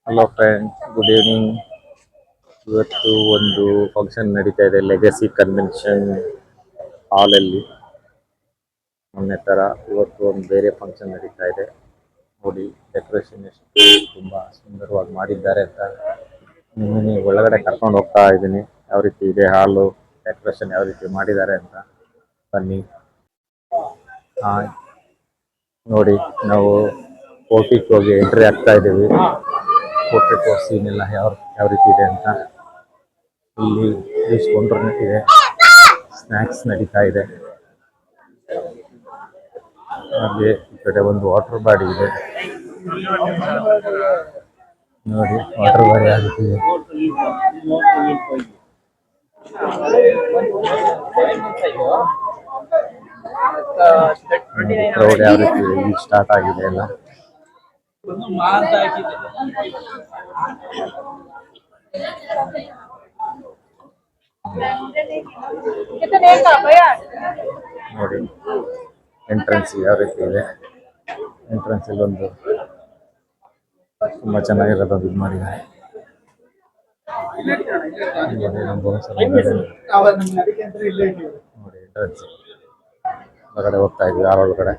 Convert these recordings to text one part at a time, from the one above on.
Hello friend, good evening. ಇವತ್ತು ಒಂದು function ನಡೀತಾ ಇದೆ ಲೆಗಸಿ ಕನ್ವೆನ್ಷನ್ ಹಾಲಲ್ಲಿ. ಮೊನ್ನೆ ಥರ ಇವತ್ತು ಒಂದು ಬೇರೆ ಫಂಕ್ಷನ್ ನಡೀತಾ ಇದೆ. ನೋಡಿ ಡೆಕೋರೇಷನ್ ಎಷ್ಟು ತುಂಬ ಸುಂದರವಾಗಿ ಮಾಡಿದ್ದಾರೆ ಅಂತ ನಿಮ್ಮನ್ನು ಒಳಗಡೆ ಕರ್ಕೊಂಡು ಹೋಗ್ತಾ ಇದ್ದೀನಿ. ಯಾವ ರೀತಿ ಇದೆ ಹಾಲು, ಡೆಕೋರೇಷನ್ ಯಾವ ರೀತಿ ಮಾಡಿದ್ದಾರೆ ಅಂತ ಬನ್ನಿ. ನೋಡಿ, ನಾವು ಕೋರ್ಟಿಗೆ ಹೋಗಿ ಎಂಟ್ರಿ ಆಗ್ತಾ ಇದ್ದೀವಿ. ಕೋರ್ಟಿಗೆ ಸೀನ್ ಎಲ್ಲ ಯಾವ ರೀತಿ ಇದೆ ಅಂತ ಇಲ್ಲಿ ಕೌಂಟರ್ ಇದೆ, ಸ್ನ್ಯಾಕ್ಸ್ ನಡೀತಾ ಇದೆ. ಹಾಗೆ ಈ ಕಡೆ ಒಂದು ವಾಟರ್ ಬಾಡಿ ಇದೆ. ನೋಡಿ ವಾಟರ್ ಬಾಡಿ ಆಗುತ್ತಿದೆ. ಕ್ರೌಡ್ ಯಾವ ರೀತಿ ಈಗ ಸ್ಟಾರ್ಟ್ ಆಗಿದೆ ಎಲ್ಲ. ನೋಡಿ ಎಂಟ್ರೆನ್ಸ್ ಯಾವ ರೀತಿ ಇದೆ. ಎಂಟ್ರೆನ್ಸ್ ಅಲ್ಲಿ ಒಂದು ತುಂಬಾ ಚೆನ್ನಾಗಿರೋದು ಇದು ಮಾಡಿದ್ದಾರೆ. ನೋಡಿ ಎಂಟ್ರೆನ್ಸ್ ಹೊರಗಡೆ ಹೋಗ್ತಾ ಇದ್ವಿ, ಯಾರ ಒಳಗಡೆ.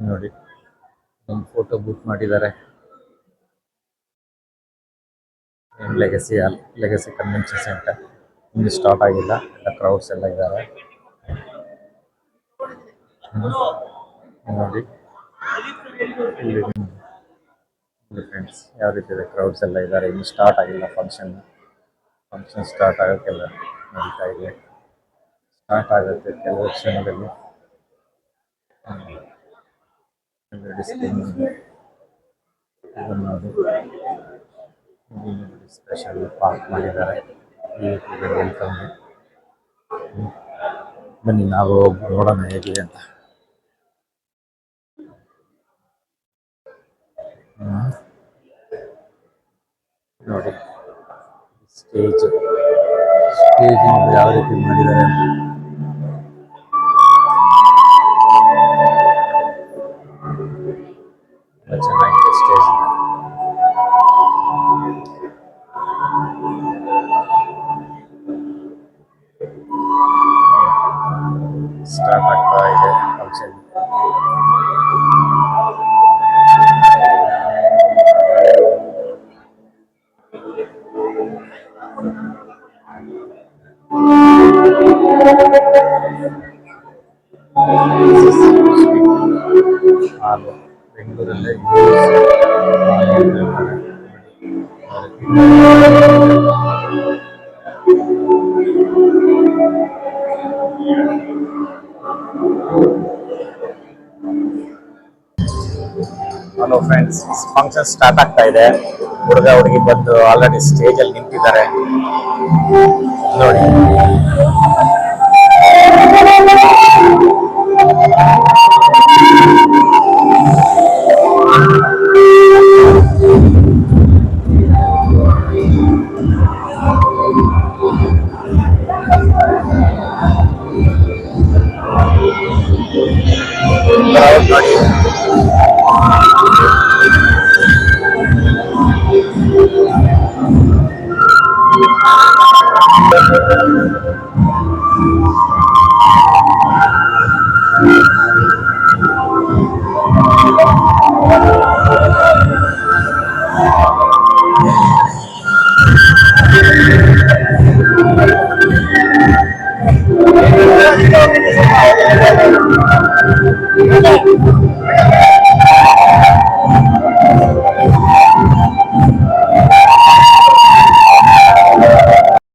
ನೋಡಿ ಒಂದು ಫೋಟೋ ಬುಕ್ ಮಾಡಿದ್ದಾರೆ. ಲೆಗಸಿ ಕನ್ವೆನ್ಷನ್ ಸೆಂಟರ್ ಇನ್ನು ಸ್ಟಾರ್ಟ್ ಆಗಿಲ್ಲ, ಕ್ರೌಡ್ಸ್ ಎಲ್ಲ ಇದ್ದಾರೆ. ನೋಡಿ ಇಲ್ಲಿ ಫ್ರೆಂಡ್ಸ್ ಯಾವ ರೀತಿ ಇದೆ, ಕ್ರೌಡ್ಸ್ ಎಲ್ಲ ಇದ್ದಾರೆ. ಇನ್ನು ಸ್ಟಾರ್ಟ್ ಆಗಿಲ್ಲ ಫಂಕ್ಷನ್ ಸ್ಟಾರ್ಟ್ ಆಗೋಕ್ಕೆಲ್ಲ ನಡೀತಾ ಇದೆ. ಸ್ಟಾರ್ಟ್ ಆಗುತ್ತೆ ಕೆಲವು ಕ್ಷಣದಲ್ಲಿ. ಸ್ಪೆಷಲ್ ಪಾರ್ಕ್ ಮಾಡಿದ್ದಾರೆ. ವೆಲ್ಕಮ್. ಬನ್ನಿ ನಾವು ನೋಡೋಣ ಹೇಗಿದೆ ಅಂತ. ನೋಡಿ ಸ್ಟೇಜ್ ಯಾವ ರೀತಿ ಮಾಡಿದ್ದಾರೆ. ಚೆನ್ನಾಗಿದೆ ಸ್ಟೇಜ್. ಸ್ಟಾರ್ಟ್ ಆಗ್ತಾ ಇದೆ ಫಂಕ್ಷನ್. ಹಾಲು ಬೆಂಗಳೂರಲ್ಲೇ ಹಲೋ ಫ್ರೆಂಡ್ಸ್, ಫಂಕ್ಷನ್ ಸ್ಟಾರ್ಟ್ ಆಗ್ತಾ ಇದೆ. ಹುಡುಗ ಹುಡುಗಿ ಬಂದು ಆಲ್ರೆಡಿ ಸ್ಟೇಜ್ ಅಲ್ಲಿ ನಿಂತಿದ್ದಾರೆ. ನೋಡಿ ನೋಡಿ